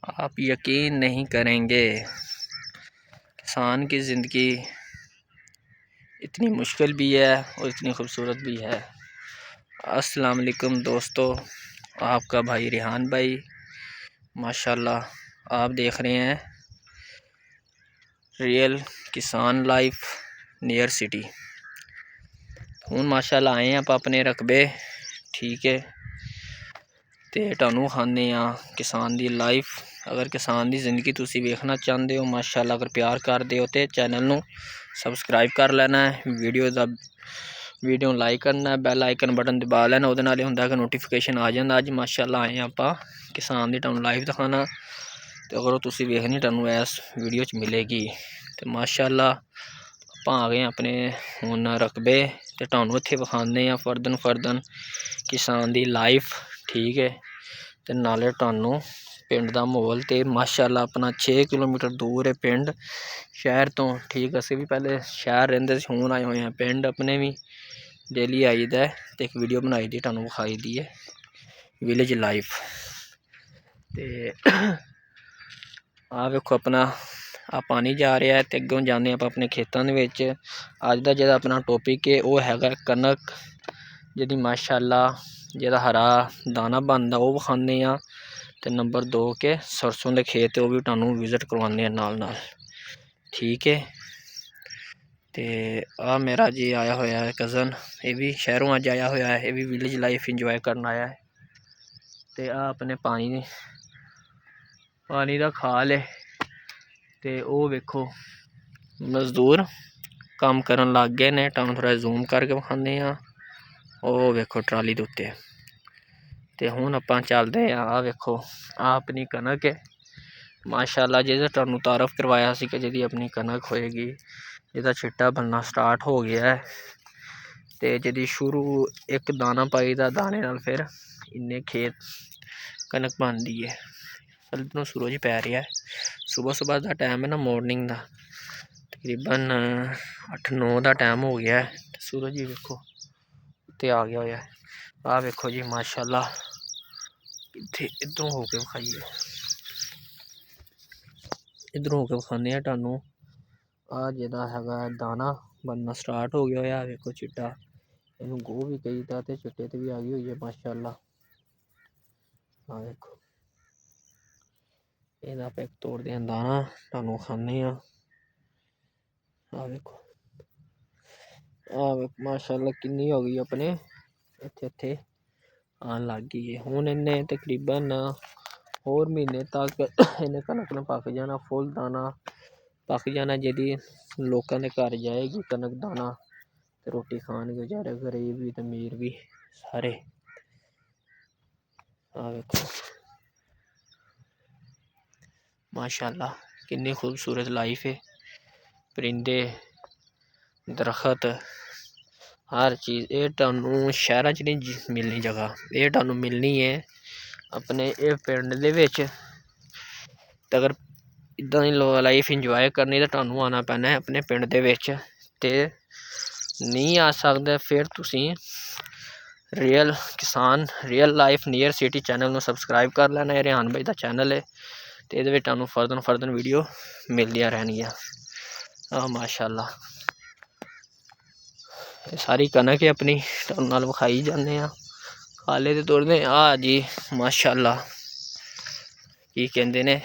आप यकीन नहीं करेंगे, किसान की ज़िंदगी इतनी मुश्किल भी है और इतनी खूबसूरत भी है। अस्सलाम वालेकुम दोस्तों, आपका भाई रिहान भाई माशाल्लाह आप देख रहे हैं रियल किसान लाइफ नियर सिटी। हुण माशाल्लाह आए आप अपने रकबे, ठीक है, ते तुहानू खाने किसान दी लाइफ। अगर किसान दी जिंदगी तुसी वेखना चाहते हो माशाल्लाह, अगर प्यार करते हो तो चैनल नू सबसक्राइब कर लेना है, वीडियो लाइक करना है, बैल आइकन बटन दबा लेना, उहदे नाल हुंदा कि नोटिफिकेशन आ जांदा। अज माशाल्लाह आए आप किसान दी तुहानू लाइफ दिखाना, तो अगर तुसी वेखनी तुहानू इस वीडियो च मिलेगी। तो माशाल्लाह आप आ गए अपने हुण रकबे, तो तुहानू इत्थे विखाने फर्दन किसान दी लाइफ, ठीक है, तो नाले तुहानू पिंड दा माहौल। तो माशाल्लाह अपना 6 किलोमीटर दूर है पिंड शहर तो, ठीक। असीं भी पहले शहर रहिंदे सी, हुण आए हुए हैं पिंड अपने भी। डेली आईदा है तो एक वीडियो बनाई दी तुहानू विखाई दी है विलेज लाइफ। तो आ वेखो अपना आ पानी जा रहा है, तो अगों जाने आप अपने खेतों दे विच। अज दा जिहड़ा अपना टॉपिक है वो हैगा कनक, जिहदी माशाल्लाह जिहदा हरा दाना बनदा वो विखाने आ। तो नंबर 2 के सरसों के खेत वो भी तुहानू विजिट करवाने नाल, ठीक है। तो आ मेरा जी आया होया है कज़न, ये भी शहरों अज आया होया है, ये भी विलेज लाइफ इंजॉय करन आया है। तो आ अपने पानी का खाल है, तो वो वेखो मजदूर काम करन लग गए ने। तुहानू थोड़ा जूम करके विखाने ओ वेखो ट्राली दे उत्ते। तो हुण आपां चलदे आ वेखो आ अपनी कनक है माशाल्लाह, जिहदा तुहानू तारफ करवाया सी कि जिहदी अपनी कनक होएगी, जिहदा छिट्टा बनना स्टार्ट हो गया है। तो जिहदी शुरू एक दाना पाई दा, दाने नाल फिर इन्ने खेत कनक बनदी है। इधरों सूरज पै रहा है, सुबह का टाइम है ना, मॉर्निंग का तकरीबन 8-9 का टाइम हो गया है। तो सूरज ही वेखो उत्ते आ गया होया है। आ वेखो जी माशाल्लाह, इत्थे इधरों होके विखाइए, इधरों होके विखाने तुहानू। आ जिहदा हैगा दाना बनना स्टार्ट हो गया होया, वेखो चिट्टा, इनू गो भी कहीदा ते चिट्टे ते भी आ गई हुई है माशाल्लाह। आ देखो इहदा आप एक तोड़ते हैं दाना, तुहानू खाने आ देखो। माशाल्लाह किन्नी हो गई अपने इत्थे आन लग गई है। हुण इन्हें तकरीबन होर महीने तक इन्हें कनक ने पक जाना, फुल दाना पक जाना, जिहदी लोकां दे घर जाएगी कनक दाना, ते रोटी खान बेचारे गरीब भी ते अमीर भी सारे। आ वेखो माशाल्लाह किन्नी खूबसूरत लाइफ है, परिंदे दरखत हर चीज़। ये तुहानू शहरां च नहीं मिलनी जगह, ये तुहानू मिलनी है अपने ये पिंड दे विच। ते अगर इदां दी लाइफ इंजॉय करनी तो तुहानू आना पैना है अपने पिंड दे विच। ते नहीं आ सकदे फिर तुसी रियल किसान real life near city channel नू सबसक्राइब कर लेना, है रिहान भाई दा चैनल है। तो ये तुहानू फर्दन वीडियो मिलदियां रहनियां। माशाल्लाह सारी कनक है अपनी तुहानू नाल विखाई जाने खाले ते तोड़ने। आ जी माशाल्लाह की कहंदे ने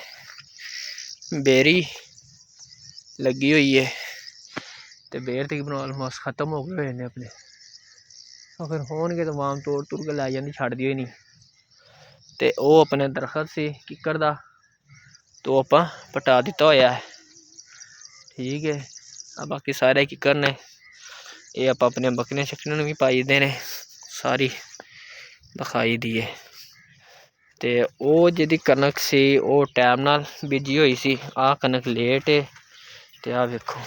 बेरी लगी हुई है, तो बेर तकरीबन ऑलमोस्ट खत्म हो गए ने अपने, अगर होणगे तो वाम तोड़ के लै जांदी, छड्डदी होई नहीं। तो वो अपने दरखत से किक्कर दा, तो आपां पटा दिता होया है, ठीक है। बाकी सारे किक्कर ने ये आप अपने बकरियां शक्रियां भी पाई देने, सारी विखाई दी है। तो वो जिहदी कनक सी वो टाइम नाल बीजी हुई सी, आ कनक लेट है। तो आ वेखो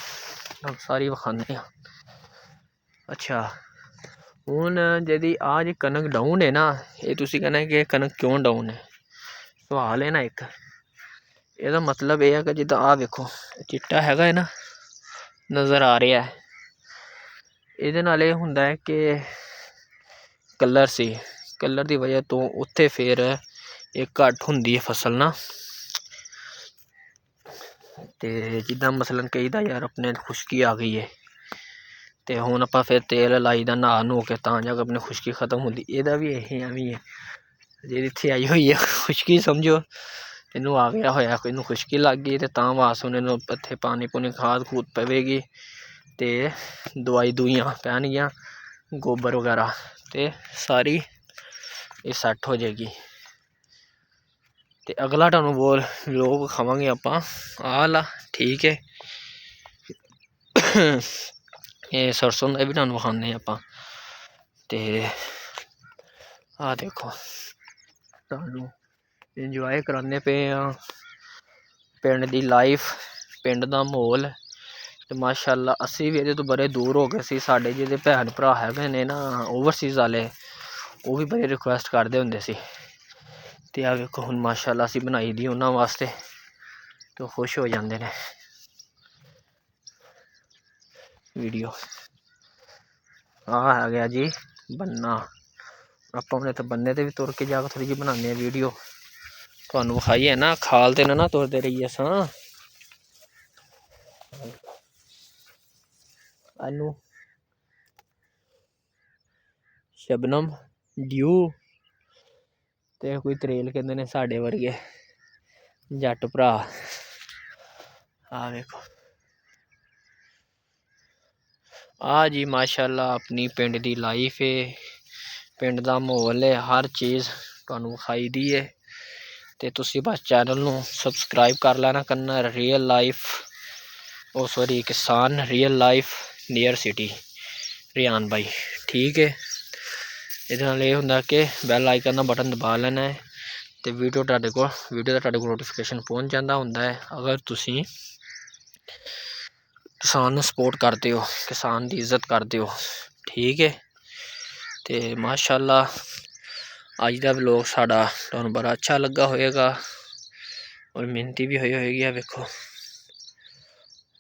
सारी विखाने। अच्छा हुण जिहदी आ जी कनक डाउन है ना, ये तुसी कहना कि कनक क्यों डाउन है, सवाल है ना एक। ਇਹਦਾ मतलब यह है कि जिदा आ वेखो चिट्टा हैगा है ना नज़र आ रहा है, ਇਹਦੇ ਨਾਲ ਇਹ ਹੁੰਦਾ है कि कलर सी कलर की वजह तो उत्थे फिर एक घट होंदी है फसल ना, ਤੇ ਜਿੱਦਾਂ ਮਸਲਨ ਕਹੀਦਾ ਯਾਰ ਆਪਣੇ ਖੁਸ਼ਕੀ ਆ ਗਈ ਹੈ ਤੇ ਹੁਣ ਆਪਾਂ ਫਿਰ ਤੇਲ ਲਾਈਦਾ ਨਹਾ ਨੂ ਕੇ ਤਾਂ ਜਾ ਕੇ ਆਪਣੀ ਖੁਸ਼ਕੀ ਖਤਮ ਹੁੰਦੀ। ਇਹਦਾ ਵੀ ਇਹ ਐਵੇਂ ਹੈ, ਜਿਹੜੀ ਇੱਥੇ ਆਈ ਹੋਈ ਹੈ ਖੁਸ਼ਕੀ ਸਮਝੋ ਇਹਨੂੰ ਆ ਗਿਆ ਹੋਇਆ, ਕੋਈ ਇਹਨੂੰ ਖੁਸ਼ਕੀ ਲੱਗ ਗਈ ਤੇ ਤਾਂ ਵਾਸ ਹੁਣ ਇਹਨੂੰ ਇੱਥੇ ਪਾਣੀ ਪੂਣੀ ਖਾਦ ਖੂਦ ਪਵੇਗੀ ਤੇ ਦਵਾਈ ਦੂਈਆਂ ਪੈਣਗੀਆਂ, ਗੋਬਰ ਵਗੈਰਾ, ਤੇ ਸਾਰੀ ਇਹ ਸੈੱਟ ਹੋ ਜਾਏਗੀ। ਤੇ ਅਗਲਾ ਤੁਹਾਨੂੰ ਬੋਲ ਲੋਕ ਖਾਵਾਂਗੇ ਆਪਾਂ ਆਹ ਵਾਲਾ, ਠੀਕ ਹੈ। ਇਹ ਸਰਸੋਂ ਦਾ ਵੀ ਤੁਹਾਨੂੰ ਵਿਖਾਉਂਦੇ ਆਪਾਂ। ਤੇ ਆਹ ਦੇਖੋ ਤੁਹਾਨੂੰ ਇੰਜੋਏ ਕਰਾਉਂਦੇ ਪਏ ਆ ਪਿੰਡ ਦੀ ਲਾਈਫ, ਪਿੰਡ ਦਾ ਮਾਹੌਲ। ਤੇ ਮਾਸ਼ਾਅੱਲਾ ਅਸੀਂ ਵੀ ਇਹਦੇ ਤੋਂ ਬੜੇ ਦੂਰ ਹੋ ਗਏ ਸੀ। ਸਾਡੇ ਜਿਹੜੇ ਭੈਣ ਭਰਾ ਹੈਗੇ ਨੇ ਨਾ ਓਵਰਸੀਜ਼ ਵਾਲੇ, ਉਹ ਵੀ ਬੜੇ ਰਿਕੁਐਸਟ ਕਰਦੇ ਹੁੰਦੇ ਸੀ। ਤੇ ਆ ਵੇਖੋ ਹੁਣ ਮਾਸ਼ਾਅੱਲਾ ਅਸੀਂ ਬਣਾਈ ਦੀ ਉਹਨਾਂ ਵਾਸਤੇ, ਤੇ ਖੁਸ਼ ਹੋ ਜਾਂਦੇ ਨੇ। ਵੀਡੀਓ ਆ ਗਿਆ ਜੀ ਬੰਨਾ, ਆਪਾਂ ਹੁਣ ਇੱਥੇ ਬੰਨੇ ਤੇ ਵੀ ਤੁਰ ਕੇ ਜਾ ਕੇ ਥੋੜ੍ਹੀ ਜਿਹੀ ਬਣਾਉਂਦੇ ਹਾਂ ਵੀਡੀਓ, ਤੁਹਾਨੂੰ ਵਿਖਾਈ ਹੈ ਨਾ, ਖਾਲ ਤੇ ਨਾ ਤੁਰਦੇ ਰਹੀਏ ਅਸਾਂ। ਇਹਨੂੰ ਸ਼ਬਨਮ, ਡਿਊ ਤੇ ਕੋਈ ਤਰੇਲ ਕਹਿੰਦੇ ਨੇ ਸਾਡੇ ਵਰਗੇ ਜੱਟ ਭਰਾ। ਆ ਵੇਖੋ ਆ ਜੀ ਮਾਸ਼ਾਅੱਲਾ ਆਪਣੀ ਪਿੰਡ ਦੀ ਲਾਈਫ ਹੈ, ਪਿੰਡ ਦਾ ਮਾਹੌਲ ਹੈ, ਹਰ ਚੀਜ਼ ਤੁਹਾਨੂੰ ਵਿਖਾਈ ਦੀ ਹੈ। ਤੇ ਤੁਸੀਂ ਬਸ ਚੈਨਲ ਨੂੰ ਸਬਸਕ੍ਰਾਈਬ ਕਰ ਲੈਣਾ ਕਰਨਾ। ਰੀਅਲ ਲਾਈਫ ਸੌਰੀ ਕਿਸਾਨ real life near city Riyan ਬਾਈ, ਠੀਕ ਹੈ। ਇਹਦੇ ਨਾਲ ਇਹ ਹੁੰਦਾ ਕਿ ਬੈਲ ਆਈਕਨ ਦਾ ਬਟਨ ਦਬਾ ਲੈਣਾ ਹੈ ਤੇ ਵੀਡੀਓ ਦਾ ਤੁਹਾਡੇ ਕੋਲ ਨੋਟੀਫਿਕੇਸ਼ਨ ਪਹੁੰਚ ਜਾਂਦਾ ਹੁੰਦਾ ਹੈ। ਅਗਰ ਤੁਸੀਂ ਕਿਸਾਨ ਨੂੰ ਸਪੋਰਟ ਕਰਦੇ ਹੋ, ਕਿਸਾਨ ਦੀ ਇੱਜ਼ਤ ਕਰਦੇ ਹੋ, ਠੀਕ ਹੈ। ਤੇ ਮਾਸ਼ਾਅੱਲਾ ਅੱਜ ਦਾ ਵਲੋਗ ਸਾਡਾ ਤੁਹਾਨੂੰ ਬੜਾ ਅੱਛਾ ਲੱਗਾ ਹੋਏਗਾ ਔਰ ਮਿਹਨਤੀ ਵੀ ਹੋਈ ਹੋਏਗੀ। ਆ ਵੇਖੋ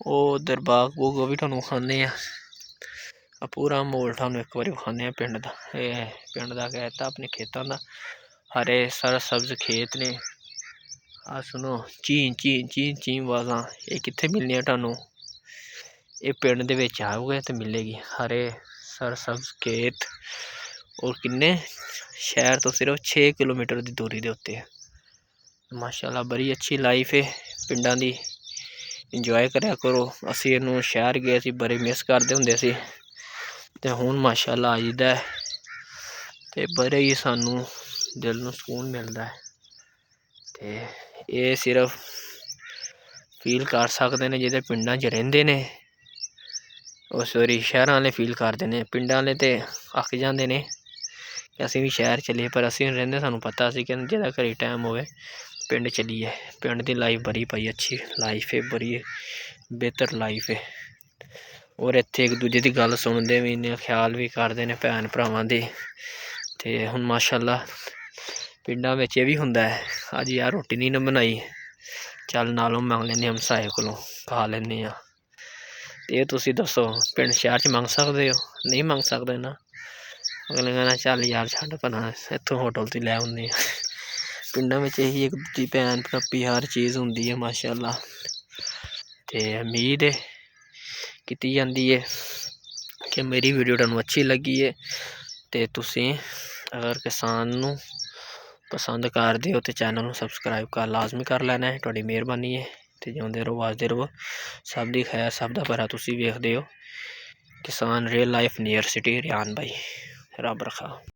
ਉਹ ਉਧਰ ਬਾਗ ਬੂਗ ਉਹ ਵੀ ਤੁਹਾਨੂੰ ਵਿਖਾਉਂਦੇ ਆ। ਪੂਰਾ ਮਾਹੌਲ ਤੁਹਾਨੂੰ ਇੱਕ ਵਾਰੀ ਵਿਖਾਉਂਦੇ ਆ ਪਿੰਡ ਦਾ। ਇਹ ਪਿੰਡ ਦਾ ਕਹਿਤਾ ਆਪਣੇ ਖੇਤਾਂ ਦਾ, ਹਰੇ ਸਰਸਬਜ਼ ਖੇਤ ਨੇ। ਆ ਸੁਣੋ ਚੀਂ ਚੀਂ ਚੀਂ ਚੀਂ ਆਵਾਜ਼ਾਂ, ਇਹ ਕਿੱਥੇ ਮਿਲਣੀਆਂ ਤੁਹਾਨੂੰ, ਇਹ ਪਿੰਡ ਦੇ ਵਿੱਚ ਆਓਗੇ ਤੇ ਮਿਲੇਗੀ। ਹਰੇ ਸਰਸਬਜ਼ ਖੇਤ ਔਰ ਕਿੰਨੇ ਸ਼ਹਿਰ ਤੋਂ ਸਿਰਫ 6 ਕਿਲੋਮੀਟਰ ਦੀ ਦੂਰੀ ਦੇ ਉੱਤੇ ਹੈ। ਮਾਸ਼ਾਅੱਲਾ ਬੜੀ ਅੱਛੀ ਲਾਈਫ ਹੈ ਪਿੰਡਾਂ ਦੀ, ਇੰਜੋਏ ਕਰਿਆ ਕਰੋ। ਅਸੀਂ ਇਹਨੂੰ ਸ਼ਹਿਰ ਗਏ ਸੀ, ਬੜੇ ਮਿਸ ਕਰਦੇ ਹੁੰਦੇ ਸੀ, ਤੇ ਹੁਣ ਮਾਸ਼ਾਅੱਲਾ ਆਈਦਾ ਤੇ ਬੜੇ ਹੀ ਸਾਨੂੰ ਦਿਲ ਨੂੰ ਸਕੂਨ ਮਿਲਦਾ ਹੈ। ਤੇ ਇਹ ਸਿਰਫ ਫੀਲ ਕਰ ਸਕਦੇ ਨੇ ਜਿਹਦੇ ਪਿੰਡਾਂ 'ਚ ਰਹਿੰਦੇ ਨੇ, ਉਹ ਸੌਰੀ ਸ਼ਹਿਰਾਂ ਵਾਲੇ ਫੀਲ ਕਰਦੇ ਨੇ। ਪਿੰਡਾਂ ਵਾਲੇ ਤੇ ਅੱਕ ਜਾਂਦੇ ਨੇ ਕਿ ਅਸੀਂ ਵੀ ਸ਼ਹਿਰ ਚੱਲੀਏ, ਪਰ ਅਸੀਂ ਰਹਿੰਦੇ ਸਾਨੂੰ ਪਤਾ, ਅਸੀਂ ਕਹਿੰਦੇ ਜਿਹਦਾ ਘਰੇ ਟਾਈਮ ਹੋਵੇ ਪਿੰਡ ਚੱਲੀਏ। ਪਿੰਡ ਦੀ ਲਾਈਫ ਬੜੀ ਭਾਈ ਅੱਛੀ ਲਾਈਫ ਹੈ, ਬੜੀ ਬਿਹਤਰ ਲਾਈਫ ਹੈ। ਔਰ ਇੱਥੇ ਇੱਕ ਦੂਜੇ ਦੀ ਗੱਲ ਸੁਣਦੇ ਵੀ ਨੇ, ਖਿਆਲ ਵੀ ਕਰਦੇ ਨੇ ਭੈਣ ਭਰਾਵਾਂ ਦੇ। ਤੇ ਹੁਣ ਮਾਸ਼ਾਅੱਲਾ ਪਿੰਡਾਂ ਵਿੱਚ ਇਹ ਵੀ ਹੁੰਦਾ ਹੈ, ਅੱਜ ਯਾਰ ਰੋਟੀ ਨਹੀਂ ਨਾ ਬਣਾਈ, ਚੱਲ ਨਾਲੋਂ ਮੰਗ ਲੈਂਦੇ ਹਮਸਾਏ ਕੋਲੋਂ ਖਾ ਲੈਂਦੇ ਹਾਂ। ਤੇ ਇਹ ਤੁਸੀਂ ਦੱਸੋ ਪਿੰਡ ਸ਼ਹਿਰ 'ਚ ਮੰਗ ਸਕਦੇ ਹੋ? ਨਹੀਂ ਮੰਗ ਸਕਦੇ ਨਾ। ਅਗਲੇ ਕਹਿੰਦਾ ਚੱਲ ਯਾਰ ਛੱਡ ਭਲਾ ਇੱਥੋਂ ਹੋਟਲ 'ਤੇ ਲੈ ਆਉਂਦੇ ਹਾਂ। ਪਿੰਡਾਂ ਵਿੱਚ ਇਹੀ ਇੱਕ ਦੂਜੀ ਭੈਣ ਭਰਾਪੀ ਹਰ ਚੀਜ਼ ਹੁੰਦੀ ਹੈ ਮਾਸ਼ਾਅੱਲਾ। ਤੇ ਉਮੀਦ ਹੈ ਕੀਤੀ ਜਾਂਦੀ ਹੈ ਕਿ ਮੇਰੀ ਵੀਡੀਓ ਤੁਹਾਨੂੰ ਅੱਛੀ ਲੱਗੀ ਹੈ। ਤੇ ਤੁਸੀਂ ਅਗਰ ਕਿਸਾਨ ਨੂੰ ਪਸੰਦ ਕਰਦੇ ਹੋ ਤੇ ਚੈਨਲ ਨੂੰ ਸਬਸਕ੍ਰਾਈਬ ਲਾਜ਼ਮੀ ਕਰ ਲੈਣਾ ਹੈ। ਤੁਹਾਡੀ ਮਿਹਰਬਾਨੀ ਹੈ। ਤੇ ਜਿਉਂਦੇ ਰਹੋ, ਵੱਸਦੇ ਰਹੋ, ਸਭ ਦੀ ਖੈਰ, ਸਭ ਦਾ ਭਲਾ। ਤੁਸੀਂ ਵੇਖਦੇ ਹੋ ਕਿਸਾਨ real life near city Riyan ਬਾਈ। ਰੱਬ ਰੱਖਾ।